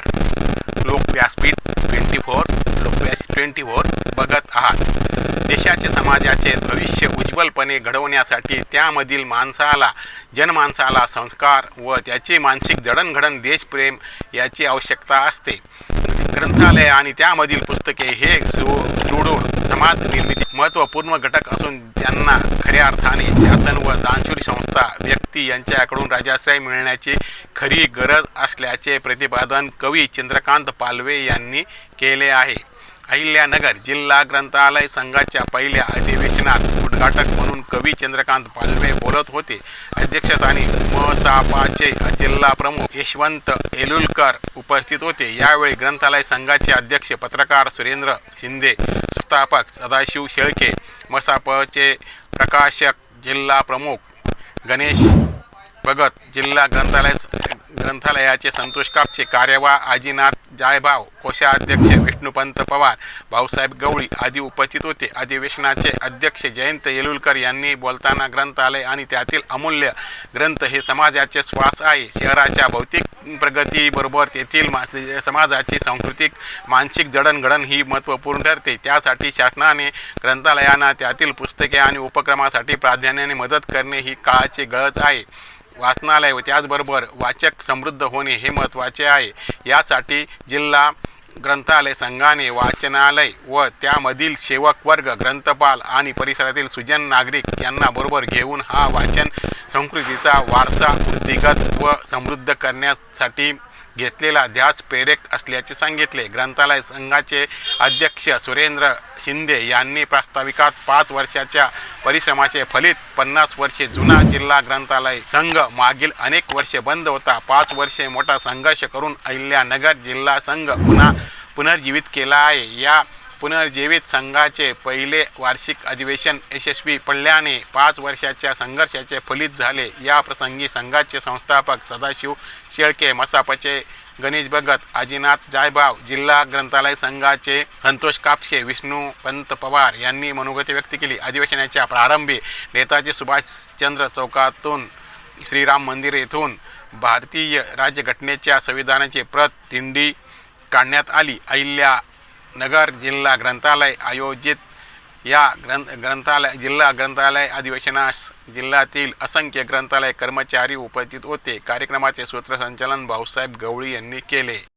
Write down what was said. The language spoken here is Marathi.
नमस्कार. लोकव्यासपीठ 24 बघत आहात. देशाचे समाजाचे भविष्य उज्ज्वलपणे घडवण्यासाठी त्यामधील जनमानसाला संस्कार व त्याची मानसिक जडणघडण देशप्रेम याची आवश्यकता असते. ग्रंथालय आणि त्यामधील पुस्तके हे सुदृढ समाज निर्मिती महत्त्वपूर्ण घटक असून त्यांना खऱ्या अर्थाने शासन व दानशूर संस्था व्यक्ती यांच्याकडून राजाश्रय मिळण्याची खरी गरज असल्याचे प्रतिपादन कवी चंद्रकांत पालवे यांनी केले आहे. अहिल्यानगर जिल्हा ग्रंथालय संघाच्या पहिल्या अधिवेशनात उद्घाटक म्हणून कवी चंद्रकांत पालवे बोलत होते. अध्यक्षस्थानी मसापाचे जिल्हा प्रमुख यशवंत येलुलकर उपस्थित होते. यावेळी ग्रंथालय संघाचे अध्यक्ष पत्रकार सुरेंद्र शिंदे, संस्थापक सदाशिव शेळके, मसापचे प्रकाशक जिल्हा प्रमुख गणेश भगत, जिल्हा ग्रंथालयाचे संतोष कापसे, कार्यवाह आजीनाथ जायभाव, कोषाध्यक्ष विष्णुपंत पवार, भाऊसाहेब गवळी आदी उपस्थित होते. अधिवेशनाचे अध्यक्ष जयंत येलुलकर यांनी बोलताना ग्रंथालय आणि त्यातील अमूल्य ग्रंथ हे समाजाचे श्वास आहे. शहराच्या भौतिक प्रगतीबरोबर तेथील समाजाची सांस्कृतिक मानसिक जडणघडण ही महत्त्वपूर्ण ठरते. त्यासाठी शासनाने ग्रंथालयांना त्यातील पुस्तके आणि उपक्रमासाठी प्राधान्याने मदत करणे ही काळाची गरज आहे. वाचनालय व त्याचबरोबर वाचक समृद्ध होणे हे महत्त्वाचे आहे. यासाठी जिल्हा ग्रंथालय संघाने वाचनालय व त्यामधील सेवक वर्ग, ग्रंथपाल आणि परिसरातील सुजन नागरिक यांना बरोबर घेऊन हा वाचन संस्कृतीचा वारसा वृद्धिंगत व समृद्ध करण्यासाठी घेतलेला ध्यास प्रेरक असल्याचे सांगितले. ग्रंथालय संघाचे अध्यक्ष सुरेंद्र शिंदे यांनी प्रास्ताविकात 5 वर्षाच्या परिश्रमाचे फलित 50 वर्षे जुना जिल्हा ग्रंथालय संघ मागील अनेक वर्षे बंद होता. 5 वर्षे मोठा संघर्ष करून अहिल्यानगर जिल्हा संघ पुन्हा पुनर्जीवित केला आहे. या पुनर्जीवित संघाचे पहिले वार्षिक अधिवेशन यशस्वी पडल्याने 5 वर्षाच्या संघर्षाचे फलित झाले. या प्रसंगी संघाचे संस्थापक सदाशिव शेळके, मसापचे गणेश भगत, आजीनाथ जायभाव, जिल्हा ग्रंथालय संघाचे संतोष कापसे, विष्णुपंत पवार यांनी मनोगत व्यक्त केली. अधिवेशनाच्या प्रारंभी नेताजी सुभाषचंद्र चौकातून श्रीराम मंदिर येथून भारतीय राज्यघटनेच्या संविधानाची प्रत दिंडी काढण्यात आली. अहिल्यानगर जिल्हा ग्रंथालय आयोजित या जिल्हा ग्रंथालय अधिवेशनास जिल्ह्यातील असंख्य ग्रंथालय कर्मचारी उपस्थित होते. कार्यक्रमाचे सूत्रसंचालन भाऊसाहेब गवळी यांनी केले.